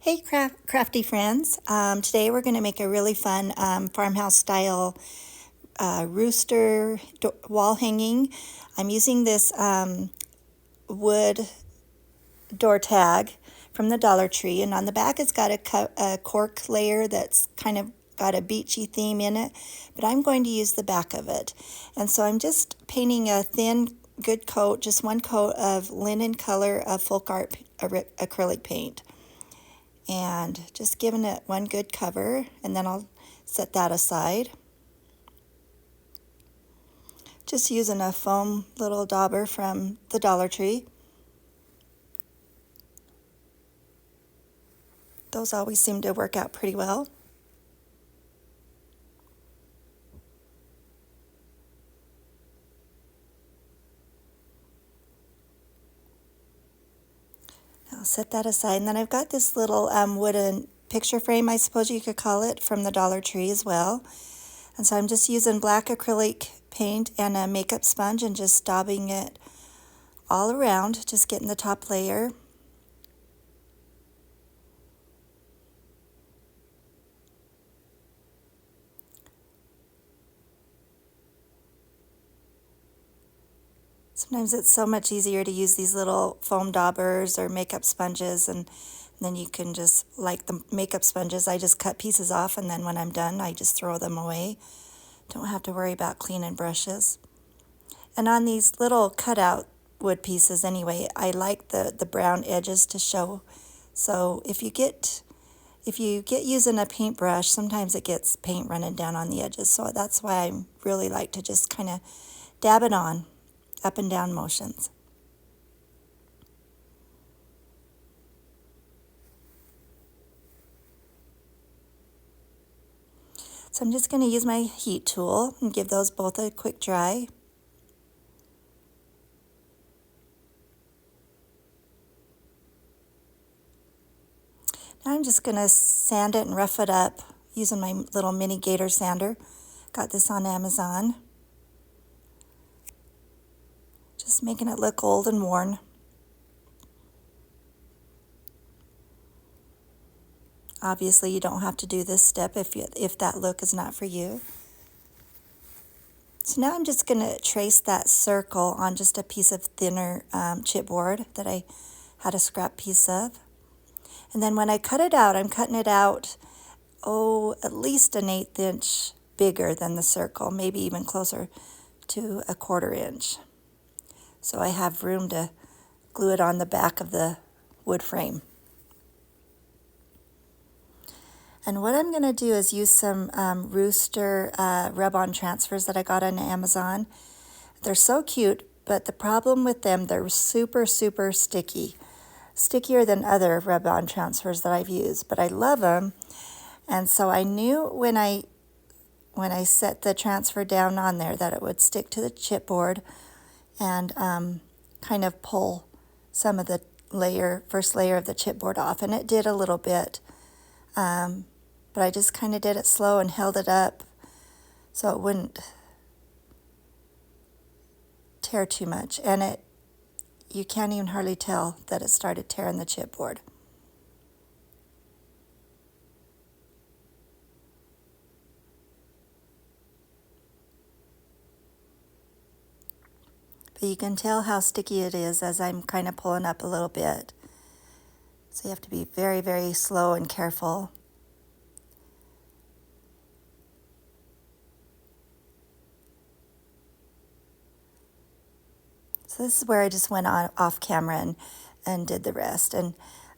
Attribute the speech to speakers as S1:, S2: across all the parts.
S1: Hey crafty friends, today we're going to make a really fun farmhouse style rooster wall hanging. I'm using this wood door tag from the Dollar Tree, and on the back it's got a cork layer that's kind of got a beachy theme in it, but I'm going to use the back of it. And so I'm just painting a thin good coat, just one coat of linen color of folk art acrylic paint, and just giving it one good cover, and then I'll set that aside. Just using a foam little dauber from the Dollar Tree. Those always seem to work out pretty well. I'll set that aside, and then I've got this little wooden picture frame, I suppose you could call it, from the Dollar Tree as well. And so I'm just using black acrylic paint and a makeup sponge and just daubing it all around, just getting the top layer. Sometimes it's so much easier to use these little foam daubers or makeup sponges, and then you can just, like the makeup sponges, I just cut pieces off, and then when I'm done, I just throw them away. Don't have to worry about cleaning brushes. And on these little cutout wood pieces anyway, I like the brown edges to show. So if you get using a paintbrush, sometimes it gets paint running down on the edges. So that's why I really like to just kind of dab it on, up and down motions. So I'm just going to use my heat tool and give those both a quick dry. Now I'm just going to sand it and rough it up using my little mini gator sander. Got this on Amazon. Just making it look old and worn. Obviously, you don't have to do this step if that look is not for you. So now I'm just going to trace that circle on just a piece of thinner chipboard that I had a scrap piece of. And then when I cut it out, I'm cutting it out, at least an 1/8 inch bigger than the circle, maybe even closer to a 1/4 inch. So I have room to glue it on the back of the wood frame. And what I'm going to do is use some Rooster rub-on transfers that I got on Amazon. They're so cute, but the problem with them, they're super, super sticky. Stickier than other rub-on transfers that I've used, but I love them. And so I knew when I set the transfer down on there that it would stick to the chipboard and kind of pull some of the first layer of the chipboard off. And it did a little bit. But I just kind of did it slow and held it up so it wouldn't tear too much. And you can't even hardly tell that it started tearing the chipboard. But you can tell how sticky it is as I'm kind of pulling up a little bit. So you have to be very, very slow and careful. So this is where I just went off camera and did the rest. And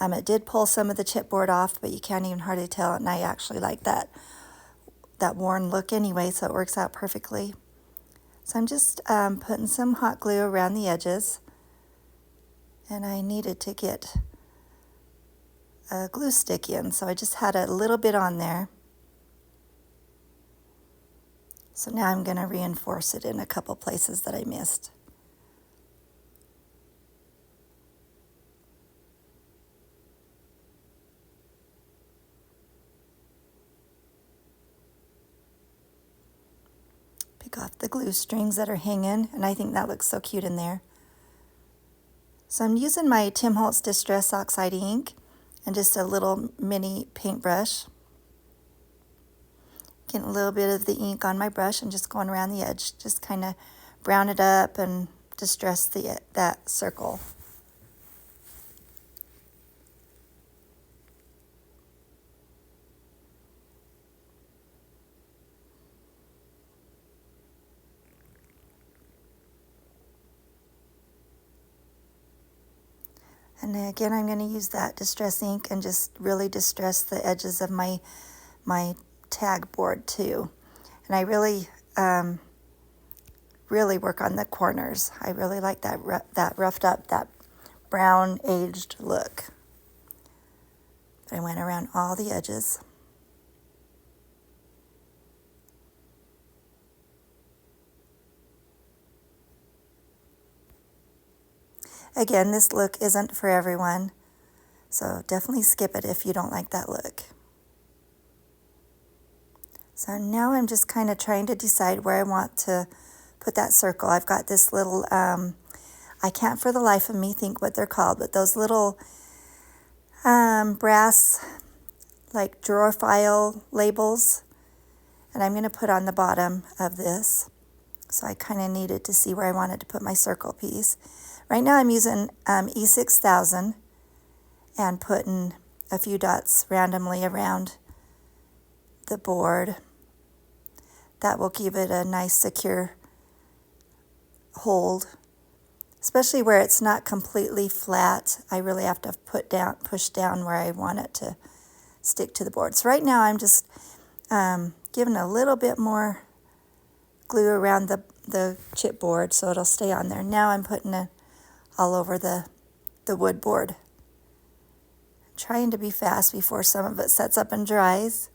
S1: it did pull some of the chipboard off, but you can't even hardly tell it. And I actually like that worn look anyway, so it works out perfectly. So I'm just putting some hot glue around the edges. And I needed to get a glue stick in, so I just had a little bit on there. So now I'm going to reinforce it in a couple places that I missed. Pick off the glue strings that are hanging, and I think that looks so cute in there. So I'm using my Tim Holtz Distress Oxide ink, and just a little mini paintbrush. Getting a little bit of the ink on my brush and just going around the edge. Just kind of brown it up and distress that circle. And then again, I'm going to use that distress ink and just really distress the edges of my tag board too. And I really work on the corners. I really like that roughed up, that brown aged look. But I went around all the edges. Again, this look isn't for everyone, so definitely skip it if you don't like that look. So now I'm just kind of trying to decide where I want to put that circle. I've got this little, I can't for the life of me think what they're called, but those little brass, like drawer file labels, and I'm going to put on the bottom of this. So I kind of needed to see where I wanted to put my circle piece. Right now I'm using E6000 and putting a few dots randomly around the board. That will give it a nice secure hold, especially where it's not completely flat. I really have to push down where I want it to stick to the board. So right now I'm just giving a little bit more glue around the chipboard so it'll stay on there. Now I'm putting it all over the wood board. I'm trying to be fast before some of it sets up and dries.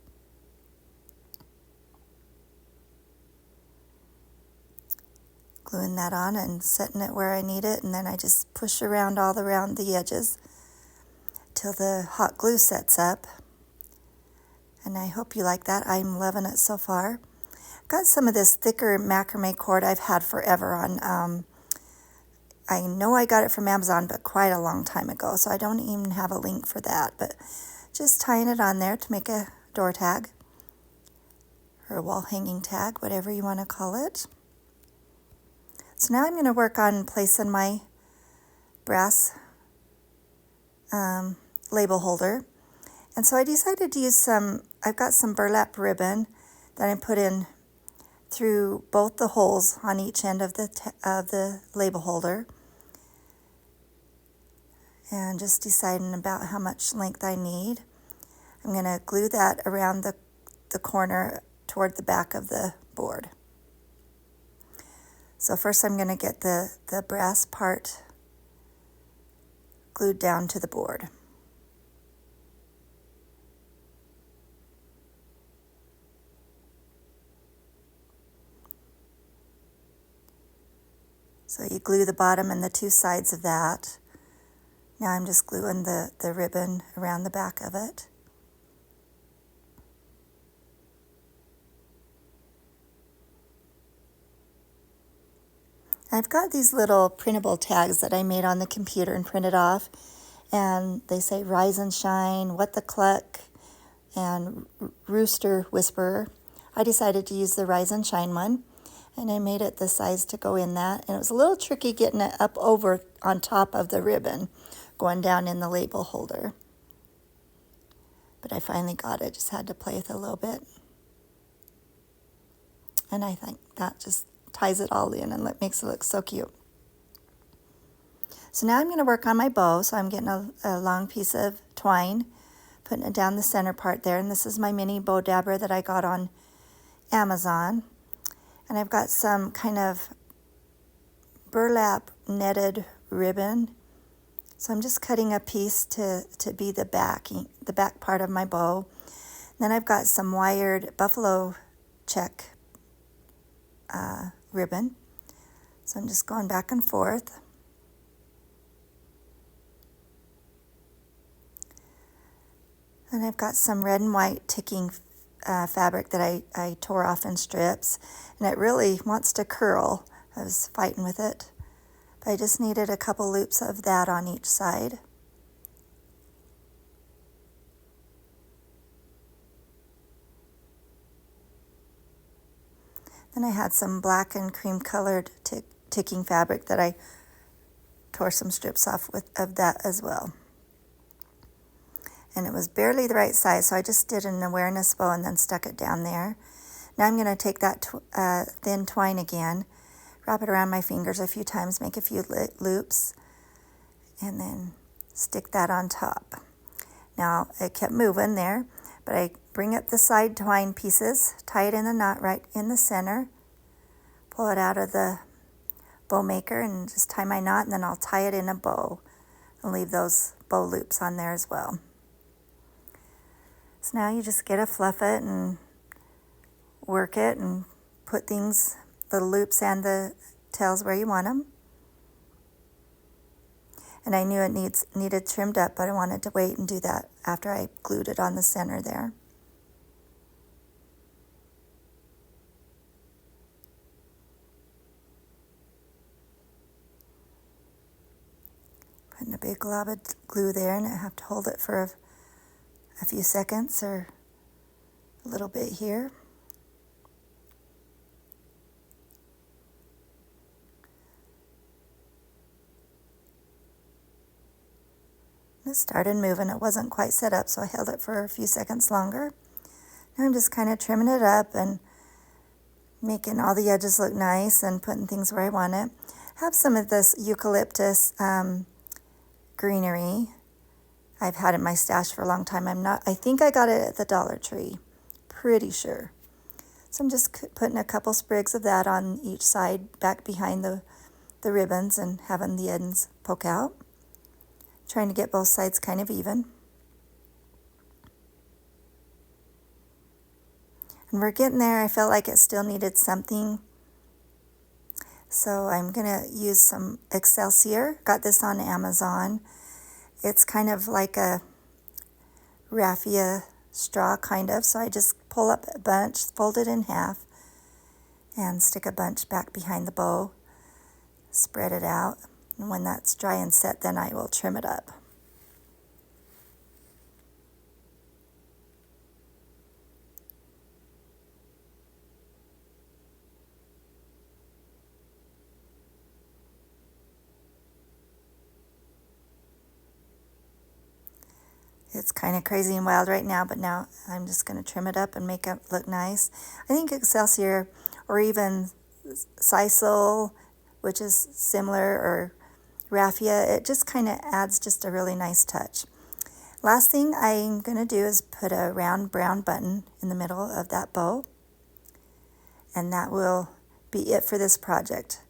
S1: Gluing that on and setting it where I need it, and then I just push around all around the edges till the hot glue sets up. And I hope you like that. I'm loving it so far. Got some of this thicker macrame cord I've had forever on. I know I got it from Amazon, but quite a long time ago, so I don't even have a link for that. But just tying it on there to make a door tag or a wall hanging tag, whatever you want to call it. So now I'm going to work on placing my brass label holder. And so I decided to use I've got some burlap ribbon that I put in through both the holes on each end of the label holder. And just deciding about how much length I need. I'm going to glue that around the corner toward the back of the board. So first I'm going to get the brass part glued down to the board. So you glue the bottom and the two sides of that. Now I'm just gluing the ribbon around the back of it. I've got these little printable tags that I made on the computer and printed off, and they say Rise and Shine, What the Cluck, and Rooster Whisperer. I decided to use the Rise and Shine one, and I made it the size to go in that, and it was a little tricky getting it up over on top of the ribbon going down in the label holder. But I finally got it, just had to play with it a little bit. And I think that just ties it all in and makes it look so cute. So now I'm going to work on my bow. So I'm getting a long piece of twine, putting it down the center part there. And this is my mini bow dabber that I got on Amazon. And I've got some kind of burlap netted ribbon. So I'm just cutting a piece to be the back part of my bow. Then I've got some wired buffalo check ribbon. So I'm just going back and forth. And I've got some red and white ticking fabric that I tore off in strips. And it really wants to curl. I was fighting with it. But I just needed a couple loops of that on each side. And I had some black and cream colored ticking fabric that I tore some strips off of that as well. And it was barely the right size, so I just did an awareness bow and then stuck it down there. Now I'm going to take that thin twine again, wrap it around my fingers a few times, make a few loops, and then stick that on top. Now it kept moving there, but I bring up the side twine pieces, tie it in the knot right in the center, pull it out of the bow maker and just tie my knot, and then I'll tie it in a bow and leave those bow loops on there as well. So now you just get to fluff it and work it and put things, the loops and the tails where you want them. And I knew it needed trimmed up, but I wanted to wait and do that after I glued it on the center there. Putting a big glob of glue there, and I have to hold it for a few seconds or a little bit here. It started moving. It wasn't quite set up, so I held it for a few seconds longer. Now I'm just kind of trimming it up and making all the edges look nice and putting things where I want it. I have some of this eucalyptus greenery I've had in my stash for a long time. I think I got it at the Dollar Tree, pretty sure. So I'm just putting a couple sprigs of that on each side back behind the ribbons and having the ends poke out. Trying to get both sides kind of even. And we're getting there. I felt like it still needed something. So I'm going to use some Excelsior. Got this on Amazon. It's kind of like a raffia straw kind of. So I just pull up a bunch, fold it in half, and stick a bunch back behind the bow. Spread it out. And when that's dry and set, then I will trim it up. It's kind of crazy and wild right now, but now I'm just going to trim it up and make it look nice. I think Excelsior or even Sisal, which is similar, or raffia, it just kind of adds just a really nice touch. Last thing I'm going to do is put a round brown button in the middle of that bow, and that will be it for this project.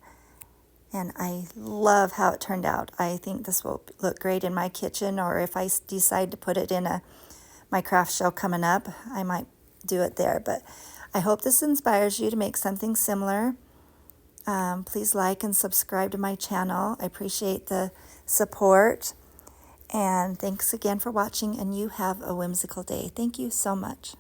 S1: And I love how it turned out. I think this will look great in my kitchen, or if I decide to put it in my craft show coming up, I might do it there. But I hope this inspires you to make something similar. Please like and subscribe to my channel. I appreciate the support. And thanks again for watching, and you have a whimsical day. Thank you so much.